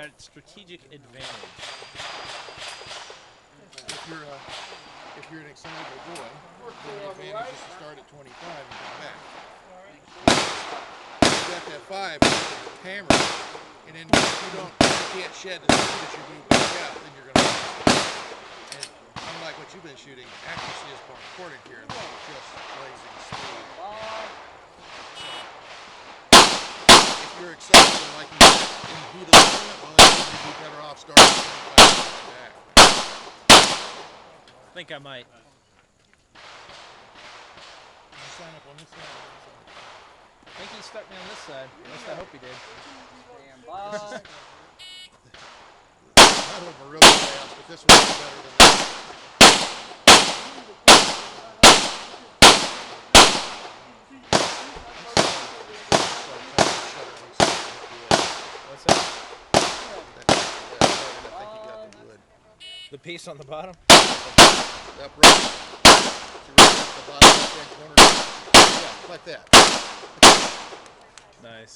at strategic advantage. If you're an excitable boy, then the advantage is to start at 25 and come back. You got that 5, hammer, and then if you can't shed as soon as you move back out, then you're going to. And unlike what you've been shooting, accuracy is more important here than just blazing speed. If you're excited and like you said in the heat of the moment, well, then you'd be better off starting at 25 and coming back. I think I might. Sign up on this side. I think he stuck me on this side. At least I hope he did. Stand by. None of them are really fast, but this one's better than that. What's that? I think you got the wood. The piece on the bottom? Up right. You're right at the bottom left-hand corner. Yeah, like that. Nice.